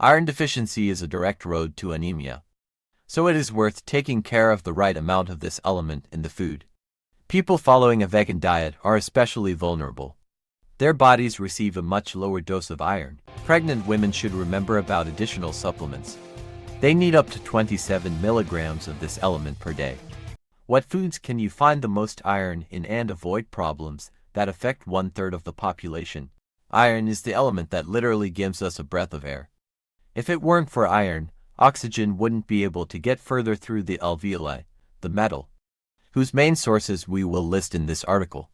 Iron deficiency is a direct road to anemia, so it is worth taking care of the right amount of this element in the food. People following a vegan diet are especially vulnerable. Their bodies receive a much lower dose of iron. Pregnant women should remember about additional supplements. They need up to 27 milligrams of this element per day. What foods can you find the most iron in and avoid problems that affect 1/3 of the population? Iron is the element that literally gives us a breath of air. If it weren't for iron, oxygen wouldn't be able to get further through the alveoli, the metal, whose main sources we will list in this article,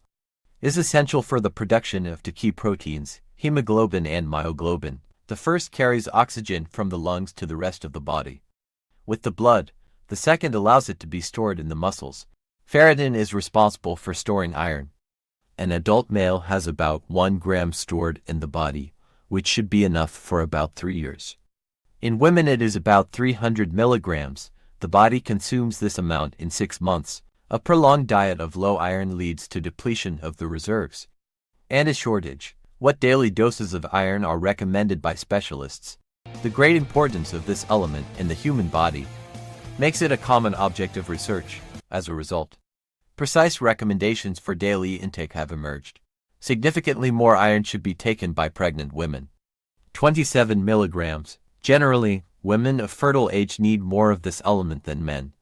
is essential for the production of two key proteins, hemoglobin and myoglobin. The first carries oxygen from the lungs to the rest of the body. With the blood, the second allows it to be stored in the muscles. Ferritin is responsible for storing iron. An adult male has about 1 gram stored in the body, which should be enough for about 3 years. In women it is about 300 milligrams. The body consumes this amount in 6 months. A prolonged diet of low iron leads to depletion of the reserves and a shortage. What daily doses of iron are recommended by specialists? The great importance of this element in the human body makes it a common object of research. As a result, precise recommendations for daily intake have emerged. Significantly more iron should be taken by pregnant women. 27 milligrams. Generally, women of fertile age need more of this element than men,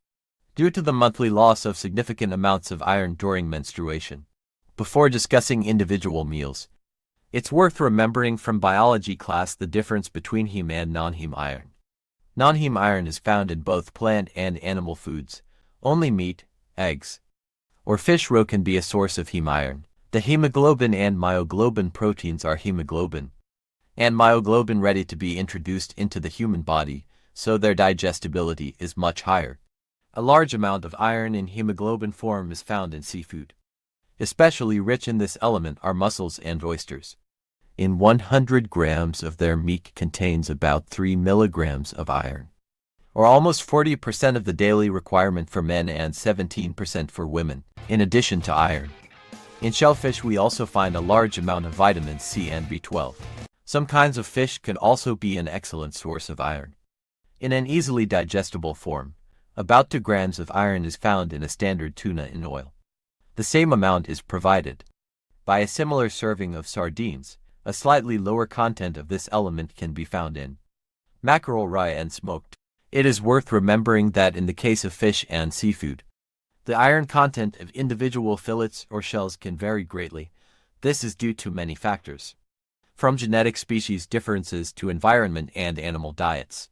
due to the monthly loss of significant amounts of iron during menstruation. Before discussing individual meals, it's worth remembering from biology class the difference between heme and non-heme iron. Non-heme iron is found in both plant and animal foods. Only meat, eggs, or fish roe can be a source of heme iron. The hemoglobin and myoglobin proteins are hemoglobin and myoglobin ready to be introduced into the human body, so their digestibility is much higher. A large amount of iron in hemoglobin form is found in seafood. Especially rich in this element are mussels and oysters. In 100 grams of their meat contains about 3 milligrams of iron, or almost 40% of the daily requirement for men and 17% for women. In addition to iron, in shellfish we also find a large amount of vitamins C and B12. Some kinds of fish can also be an excellent source of iron. In an easily digestible form, about 2 grams of iron is found in a standard tuna in oil. The same amount is provided by a similar serving of sardines. A slightly lower content of this element can be found in mackerel, rye, and smoked. It is worth remembering that in the case of fish and seafood, the iron content of individual fillets or shells can vary greatly. This is due to many factors, from genetic species differences to environment and animal diets.